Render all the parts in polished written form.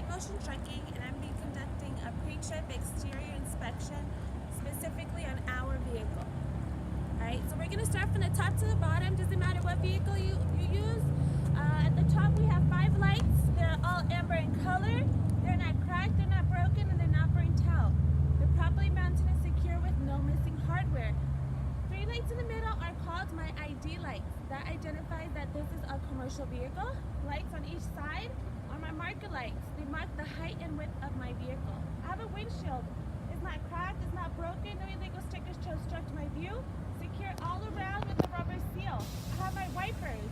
Motion Trucking, and I'm be conducting a pre-trip exterior inspection specifically on our vehicle. Alright, so we're going to start from the top to the bottom. Doesn't matter what vehicle you use. At the top we have 5 lights. They're all amber in color. They're not cracked, they're not broken, and they're not burnt out. They're properly mounted and secure with no missing hardware. 3 lights in the middle are called my ID lights. That identifies that this is a commercial vehicle. Lights on each side are my marker lights. They mark the height and width of my vehicle. I have a windshield. It's not cracked, it's not broken, no illegal stickers to obstruct my view. Secure all around with a rubber seal. I have my wipers.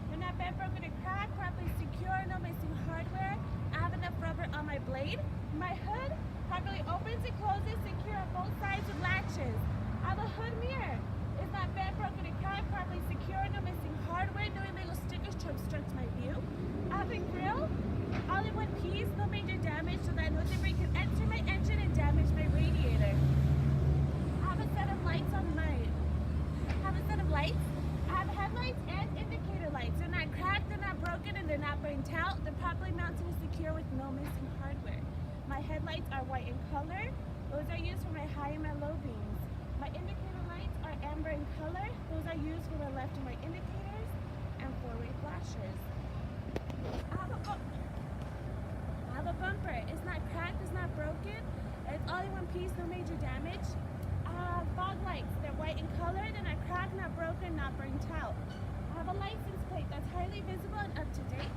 They're not bent, broken, or cracked, properly secure, no missing hardware. I have enough rubber on my blade. My hood properly opens and closes, secure on both sides with latches. I have a hood mirror. It's not bent, broken, or cracked, properly secure, no missing hardware, no illegal stickers to obstruct my view. I have a grill, all in one piece, no major damage, so that no debris can enter my engine and damage my radiator. I have a set of lights on my. I have headlights and indicator lights. They're not cracked, they're not broken, and they're not burnt out. They're properly mounted and secure with no missing hardware. My headlights are white in color. Those are used for my high and my low beams. My indicator lights are amber in color. Those are used for my left and right indicators and 4-way flashers. I have a bumper. It's not cracked, it's not broken. It's all in one piece, no major damage. Fog lights, they're white in color, they're not cracked, not broken, not burnt out. I have a license plate that's highly visible and up to date.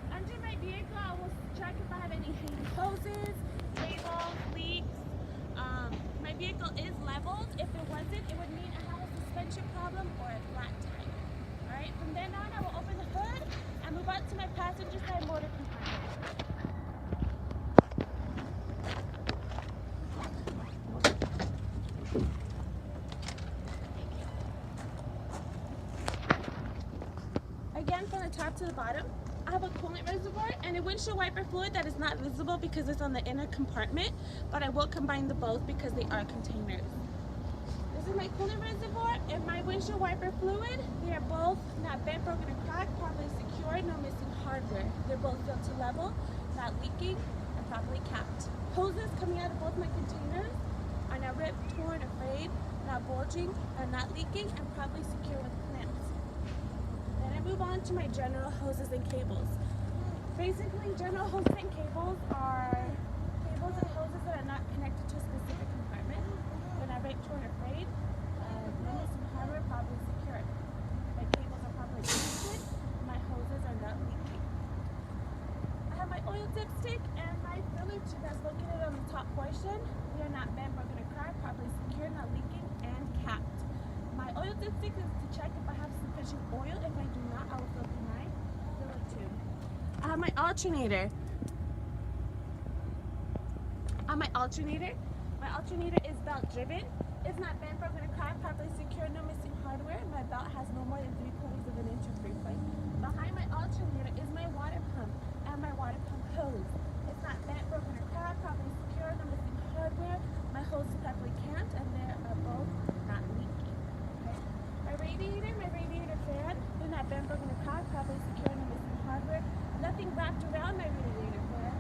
Under my vehicle, I will check if I have any hanging hoses, labels, leaks. My vehicle is leveled. If it wasn't, it would mean I have a suspension problem or a flat tire. Alright, from then on, I will open the hood and move on to my passenger side motor compartment. Again, from the top to the bottom, I have a coolant reservoir and a windshield wiper fluid that is not visible because it's on the inner compartment, but I will combine the both because they are containers. This is my coolant reservoir and my windshield wiper fluid. They are both not bent, broken, or cracked, properly secured, no missing hardware. They're both built to level, not leaking, and properly capped. Hoses coming out of both my containers are not ripped, torn, or frayed, not bulging, are not leaking, and properly secure with clamps. Then I move on to my general hoses and cables. Basically, general hoses and cables are cables and hoses that are not connected to a specific compartment. They're not ripped, torn, or frayed. No missing hardware, properly secured. My cables are properly connected. My hoses are not leaking. I have my oil dipstick and my filler tube that's located on the top portion. They are not bent, broken, or cracked, properly secured, not leaking, and capped. My oil dipstick is to check if I have sufficient oil. If I do not, I will filter my filler tube. I have my alternator. My alternator is belt driven. It's not bent, broken, or cracked, properly secured, no missing hardware. My belt has no more than 3/4 of an inch of free play. Behind my alternator is my water pump and my water pump hose. It's not bent, broken, or cracked, properly secured, no missing hardware. My hose is properly capped and they are both not leaking. Okay. My radiator fan, they're not bent, broken, or cracked, properly secured, no missing hardware. Nothing wrapped around my radiator fan.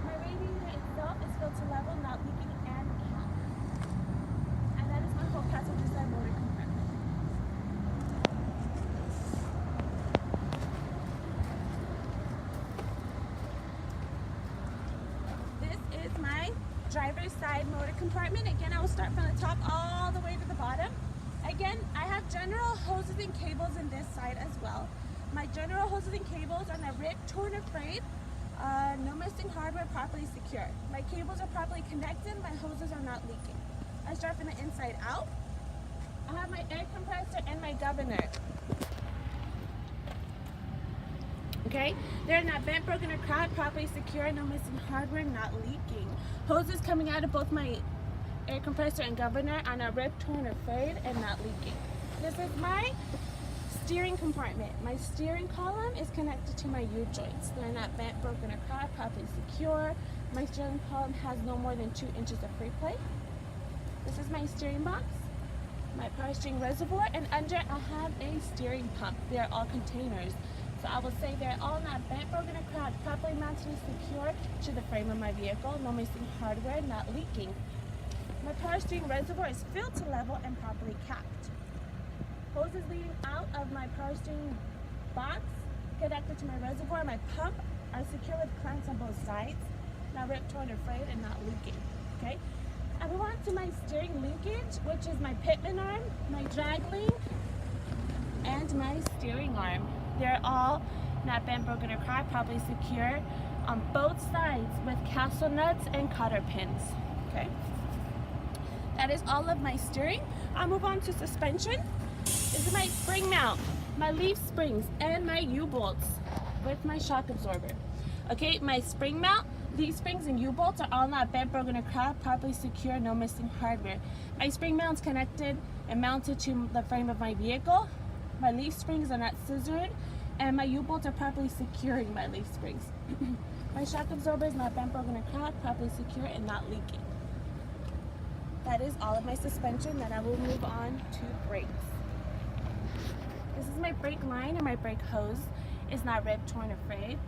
My radiator itself is built to level, not leaking, and capped. And that is my whole passenger side motor compartment. This is my driver's side motor compartment. Again, I will start from the top all the way to the bottom. Again, I have general hoses and cables in this side as well. My general hoses and cables are not ripped, torn, or frayed. No missing hardware, properly secured. My cables are properly connected. My hoses are not leaking. I start from the inside out. I have my air compressor and my governor. Okay, they're not bent, broken, or cracked, properly secured, no missing hardware, not leaking. Hoses coming out of both my air compressor and governor are not ripped, torn, or frayed, and not leaking. This is my steering compartment. My steering column is connected to my U-joints. They're not bent, broken, or cracked, properly secure. My steering column has no more than 2 inches of free play. This is my steering box, my power steering reservoir, and under I have a steering pump. They are all containers. So I will say they're all not bent, broken, or cracked, properly mounted and secure to the frame of my vehicle, no missing hardware, not leaking. My power steering reservoir is filled to level and properly capped. Hoses leading out of my power steering box connected to my reservoir, my pump are secure with clamps on both sides, not ripped, torn, or frayed, and not leaking. Okay. I move on to my steering linkage, which is my pitman arm, my drag link, and my steering arm. They're all not bent, broken, or cracked, properly secure on both sides with castle nuts and cotter pins. Okay. That is all of my steering. I'll move on to suspension. This is my spring mount, my leaf springs, and my U-bolts with my shock absorber. Okay, my spring mount, leaf springs, and U-bolts are all not bent, broken, or cracked, properly secure, no missing hardware. My spring mount's connected and mounted to the frame of my vehicle. My leaf springs are not scissored, and my U-bolts are properly securing my leaf springs. My shock absorber is not bent, broken, or cracked, properly secure, and not leaking. That is all of my suspension. Then I will move on to brakes. This is my brake line, and my brake hose is not ripped, torn, or frayed.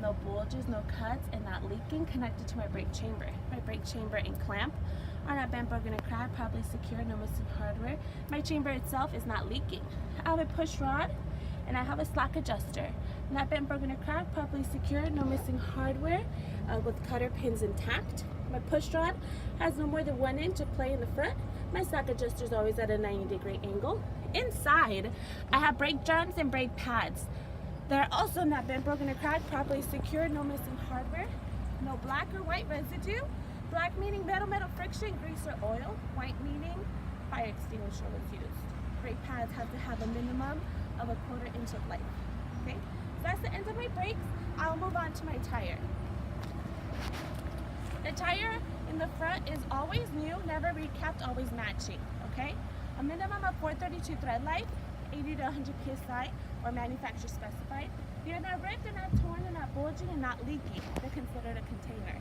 No bulges, no cuts, and not leaking, connected to my brake chamber. My brake chamber and clamp are not bent, broken, or cracked, properly secure, no missing hardware. My chamber itself is not leaking. I have a push rod, and I have a slack adjuster. Not bent, broken, or cracked, properly secure, no missing hardware, with cutter pins intact. My push rod has no more than 1 inch of play in the front. My slack adjuster is always at a 90-degree angle. Inside, I have brake drums and brake pads. They're also not bent, broken, or cracked, properly secure, no missing hardware. No black or white residue. Black meaning metal friction, grease, or oil. White meaning fire extinguisher was used. Brake pads have to have a minimum of a 1/4 inch of life. Okay, so that's the end of my brakes. I'll move on to my tire. The tire in the front is always new, never recapped, always matching. Okay, a minimum of 432 thread life, 80 to 100 psi, or manufacturer specified. They're not ripped, they're not torn, they're not bulging, and not leaking. They're considered a container.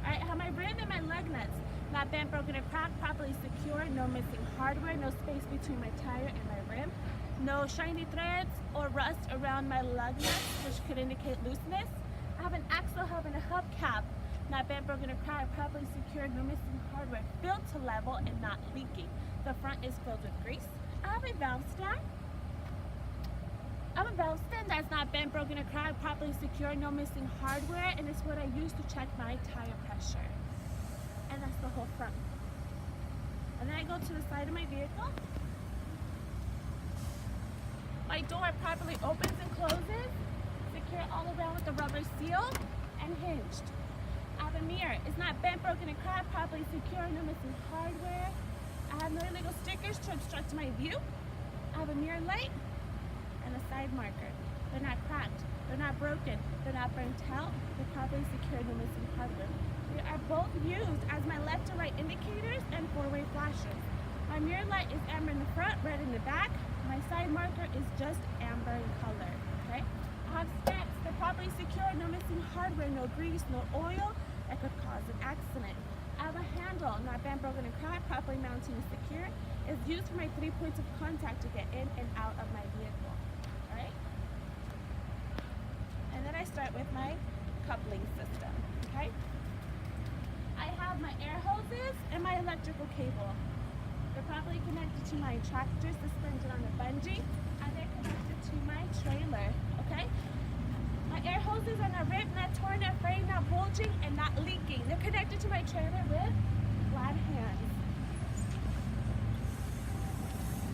Alright, I have my rim and my lug nuts. Not bent, broken, or cracked, properly secure, no missing hardware, no space between my tire and my rim. No shiny threads or rust around my lug nuts, which could indicate looseness. I have an axle hub and a hubcap. Not bent, broken, or cracked, properly secured, no missing hardware, filled to level and not leaking. The front is filled with grease. I have a valve stand. I have a valve stand that's not bent, broken, or cracked, properly secured, no missing hardware, and it's what I use to check my tire pressure. And that's the whole front. And then I go to the side of my vehicle. My door properly opens and closes, secure all around with a rubber seal, and hinged. I have a mirror. It's not bent, broken, or cracked, properly secure, no missing hardware. I have no illegal stickers to obstruct my view. I have a mirror light and a side marker. They're not cracked, they're not broken, they're not burnt out, they're properly secured, no missing hardware. They are both used as my left and right indicators and four-way flashers. My mirror light is amber in the front, red in the back. My side marker is just amber in color. Okay? I have steps. They're properly secured, no missing hardware, no grease, no oil that could cause an accident. I have a handle, not bent, broken, or cracked, properly mounted and secure. It's used for my 3 points of contact to get in and out of my vehicle. Alright? And then I start with my coupling system. Okay? I have my air hoses and my electrical cable. They're properly connected to my tractor suspended on a bungee, and they're connected to my trailer. Okay? My air hoses are not ripped, not torn, not frayed, not bulging, and not leaking. They're connected to my trailer with glad hands.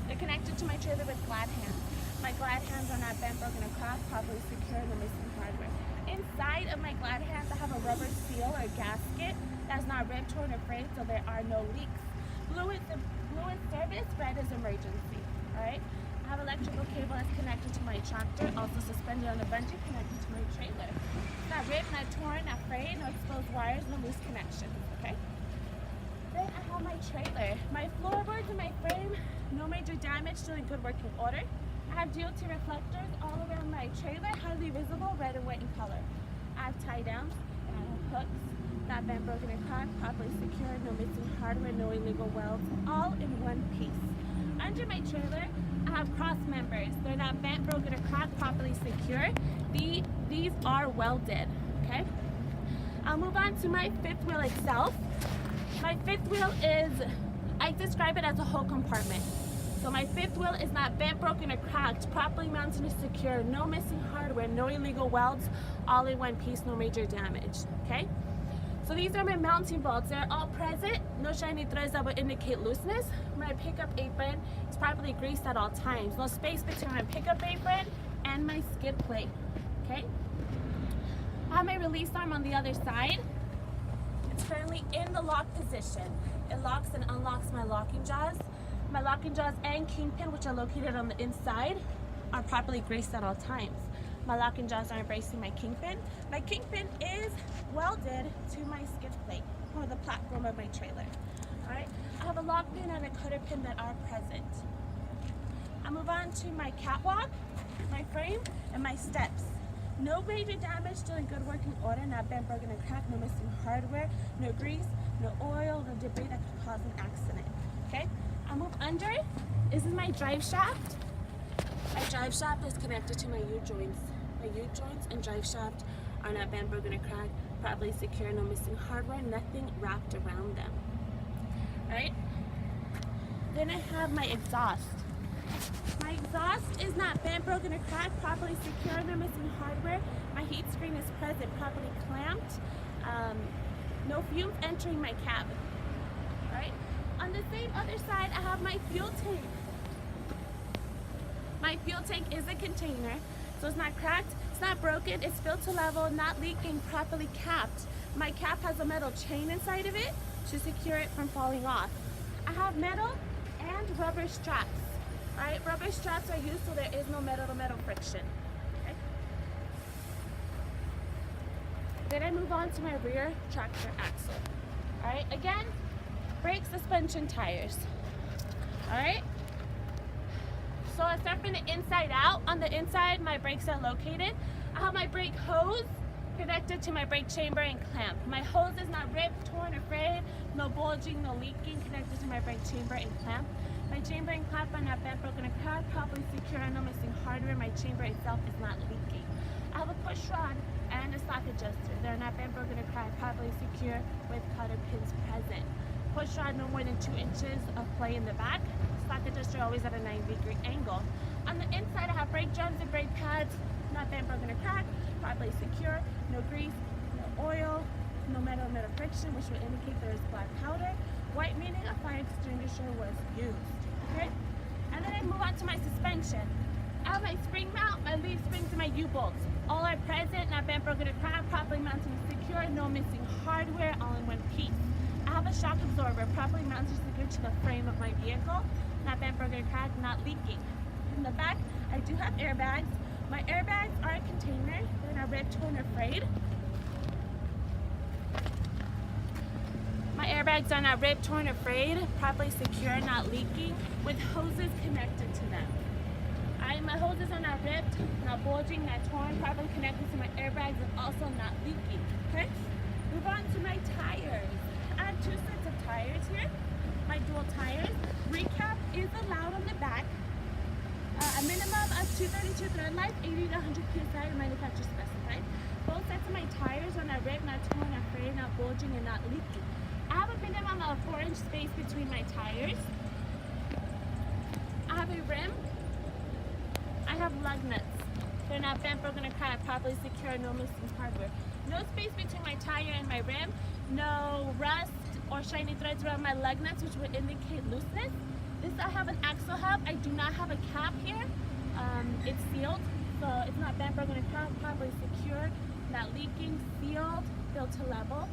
They're connected to my trailer with glad hands. My glad hands are not bent, broken, or cracked, properly secured, no missing hardware. Inside of my glad hands, I have a rubber seal or gasket that's not ripped, torn, or frayed, so there are no leaks. Fluid service, red is emergency. Alright? I have electrical cable that's connected to my tractor, also suspended on a bungee connected to my trailer. It's not ripped, not torn, not frayed, no exposed wires, no loose connections. Okay? Then I have my trailer. My floorboards and my frame, no major damage, still in good working order. I have DOT reflectors all around my trailer, highly visible, red and white in color. I have tie downs and I have hooks. Not bent, broken, or cracked, properly secured, no missing hardware, no illegal welds, all in one piece. Under my trailer, I have cross members. They're not bent, broken, or cracked, properly secure. These are welded, okay? I'll move on to my fifth wheel itself. My fifth wheel is, I describe it as a whole compartment. So my fifth wheel is not bent, broken, or cracked, properly mounted and secure, no missing hardware, no illegal welds, all in one piece, no major damage, okay? So these are my mounting bolts. They're all present, no shiny threads that would indicate looseness. My pickup apron is properly greased at all times. No space between my pickup apron and my skid plate, okay? I have my release arm on the other side. It's currently in the lock position. It locks and unlocks my locking jaws. My locking jaws and kingpin, which are located on the inside, are properly greased at all times. My locking jaws are embracing my kingpin. My kingpin is welded to my skid plate or the platform of my trailer. All right, I have a lock pin and a cutter pin that are present. I move on to my catwalk, my frame, and my steps. No major damage, still in good working order, not bent, broken, or cracked, no missing hardware, no grease, no oil, no debris that could cause an accident, okay? I'll move under. This is my drive shaft. My drive shaft is connected to my U-joints. My U-joints and drive shaft are not bent, broken, or cracked, properly secure, no missing hardware, nothing wrapped around them, right? Then I have my exhaust. My exhaust is not bent, broken, or cracked, properly secure, no missing hardware. My heat screen is present, properly clamped. No fumes entering my cabin, right? On the same other side, I have my fuel tank. My fuel tank is a container, so it's not cracked, it's not broken, it's filled to level, not leaking, properly capped. My cap has a metal chain inside of it to secure it from falling off. I have metal and rubber straps. All right, rubber straps are used so there is no metal-to-metal friction. Okay. Then I move on to my rear tractor axle. All right, again, brake, suspension, tires. All right. So I start from the inside out. On the inside, my brakes are located. I have my brake hose connected to my brake chamber and clamp. My hose is not ripped, torn, or frayed, no bulging, no leaking, connected to my brake chamber and clamp. My chamber and clamp are not bent, broken, or cracked, properly secure, no missing hardware. My chamber itself is not leaking. I have a push rod and a slack adjuster. They're not bent, broken, or cracked, properly secure with cutter pins present. Push rod no more than 2 inches of play in the back. Slack adjuster always at a 90-degree angle. On the inside, I have brake drums and brake pads, not bent, broken, or cracked, properly secure, no grease, no oil, no metal friction, which will indicate there is black powder. White meaning a fire extinguisher was used. Okay? And then I move on to my suspension. I have my spring mount, my leaf springs, and my U-bolts. All are present, not bent, broken, or cracked, properly mounted and secure, no missing hardware, all in one piece. I have a shock absorber, properly mounted and secured to the frame of my vehicle, not bent, broken, or cracked, not leaking. In the back, I do have airbags. My airbags are a container. They're not ripped, torn, or frayed. My airbags are not ripped, torn, or frayed, properly secure, not leaking, with hoses connected to them. My hoses are not ripped, not bulging, not torn, properly connected to my airbags, and also not leaking. Okay? Move on to my tires. I have 2 sets of tires here. My dual tires. Recap is allowed on the back. A minimum of 232 thread life, 80 to 100 psi, manufacturer specified. Both sets of my tires are not ripped, not torn, not frayed, not bulging, and not leaking. I have a minimum of 4-inch space between my tires. I have a rim. I have lug nuts. They're not bent, broken, or cracked, properly secure, no missing hardware. No space between my tire and my rim. No rust or shiny threads around my lug nuts, which would indicate looseness. This, I have an axle hub. I do not have a cap here. It's sealed, so it's not bent, broken, or cracked, properly secure, not leaking, sealed, filled to level.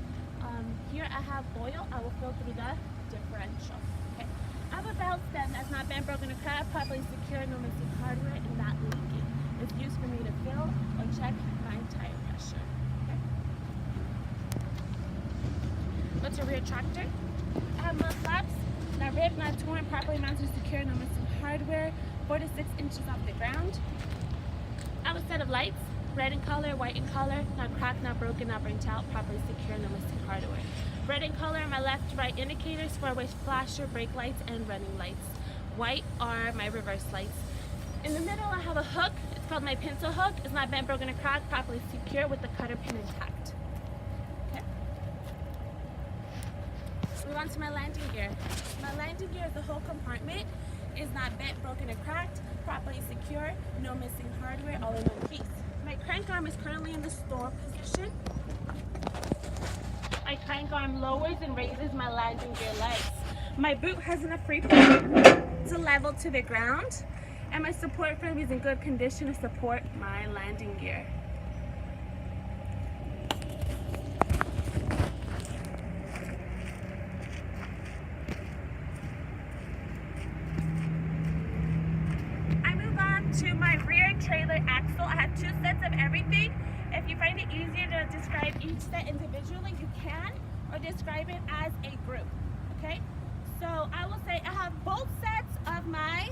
Here I have oil. I will fill through the differential. Okay. I have a valve stem that's not bent, broken, or cracked, properly secure, no missing hardware, and not leaking. It's used for me to fill or check my tire pressure. Okay. Go to rear tractor. I have mud flaps, not ripped, not torn, properly mounted, secure, no missing hardware, 4 to 6 inches off the ground. I have a set of lights. Red in color, white in color, not cracked, not broken, not burnt out, properly secure, no missing hardware. Red in color are my left, right indicators, forward flasher, brake lights, and running lights. white are my reverse lights. In the middle, I have a hook. It's called my pencil hook. It's not bent, broken, or cracked, properly secure with the cutter pin intact. Okay. Move on to my landing gear. My landing gear is the whole compartment. Is not bent, broken, or cracked, properly secure, no missing hardware, all in one piece. My crank arm is currently in the store position. My crank arm lowers and raises my landing gear legs. My boot has enough free plane to level to the ground, and my support frame is in good condition to support my landing gear. I move on to my rear trailer axle. I have 2 sets of everything. If you find it easier to describe each set individually, you can, or describe it as a group, okay? So I will say I have both sets of my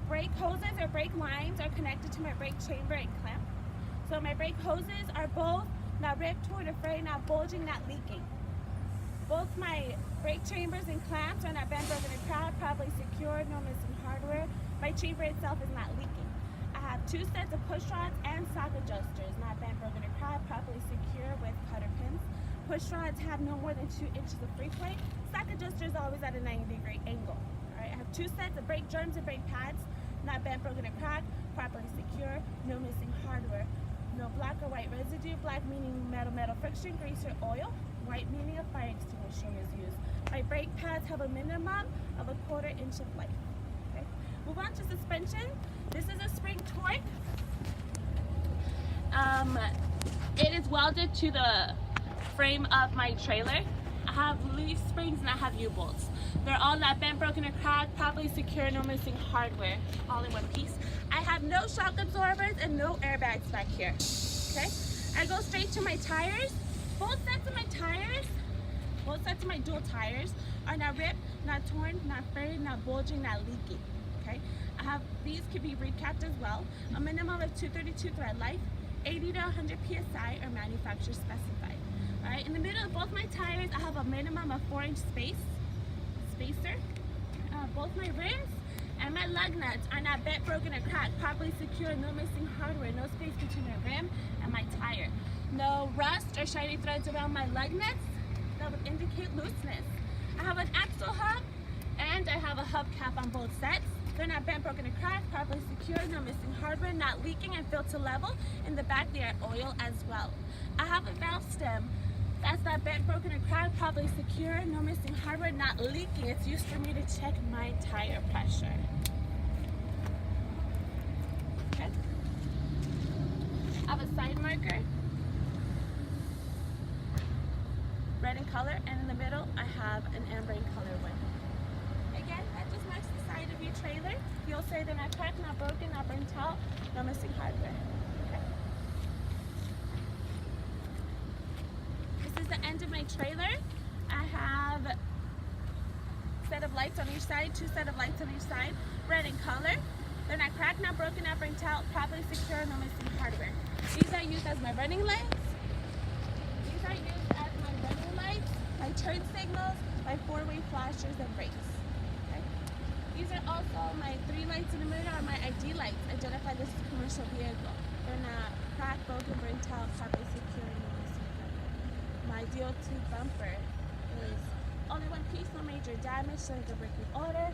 brake hoses or brake lines are connected to my brake chamber and clamp. So my brake hoses are both not ripped, torn, or frayed, not bulging, not leaking. Both my brake chambers and clamps are not bent, broken, or cracked, properly secured, no missing hardware. My chamber itself is not leaking. I have 2 sets of push rods and sock adjusters, not bent, broken, or cracked, properly secure with cutter pins. Push rods have no more than 2 inches of free play. Sock adjusters always at a 90-degree angle. All right, I have 2 sets of brake drums and brake pads, not bent, broken, or cracked, properly secure, no missing hardware. No black or white residue, black meaning metal friction, grease, or oil, white meaning a fire extinguisher is used. My brake pads have a minimum of a 1/4 inch of life. Okay. Move on to suspension. This is a spring torque. It is welded to the frame of my trailer. I have leaf springs and I have U-bolts. They're all not bent, broken, or cracked, properly secure, no missing hardware, all in one piece. I have no shock absorbers and no airbags back here. Okay, I go straight to my tires. Both sets of my dual tires are not ripped, not torn, not frayed, not bulging, not leaking. Okay, I have these can be recapped as well. A minimum of 232 thread life, 80 to 100 psi are manufacturer specified. All right, in the middle of both my tires, I have a minimum of 4-inch spacer. Both my rims and my lug nuts are not bent, broken, or cracked, properly secured, no missing hardware, no space between my rim and my tire. No rust or shiny threads around my lug nuts that would indicate looseness. I have an axle hub and I have a hubcap on both sets. They're not bent, broken, or cracked, properly secured, no missing hardware, not leaking, and filled to level. In the back, they are oil as well. I have a valve stem. That's not bent, broken, or cracked, properly secure, no missing hardware, not leaking. It's used for me to check my tire pressure. Okay. I have a side marker, red in color, and in the middle, I have an amber in color one. Again, that just marks the side of your trailer. You'll say they're not cracked, not broken, not burnt out, no missing hardware. The end of my trailer. I have a set of lights on each side, 2 sets of lights on each side, red in color. They're not cracked, not broken, not burnt out, properly secure, no missing hardware. These are used as my running lights. These are used as my running lights, my turn signals, my 4-way flashers and brakes. Okay. These are also my 3 lights in the middle are my ID lights. Identify this as a commercial vehicle. They're not cracked, broken, burnt out, properly secure, no missing hardware. My DOT bumper is only one piece, no major damage, showing the braking order.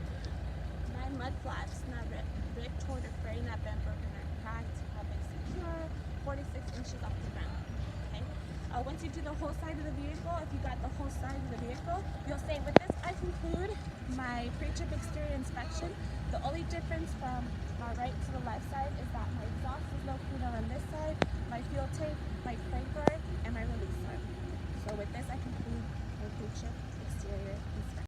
My mud flaps, not ripped, torn, or frayed, not bent, broken, or cracked, properly secure, 46 inches off the ground. Okay. Once you do the whole side of the vehicle, if you got the whole side of the vehicle, you'll say, with this I conclude my pre-trip exterior inspection. The only difference from my right to the left side is that my exhaust is located on this side, my fuel tank, my crank guard, and my release arm. So with this, I conclude my pre-trip exterior inspection.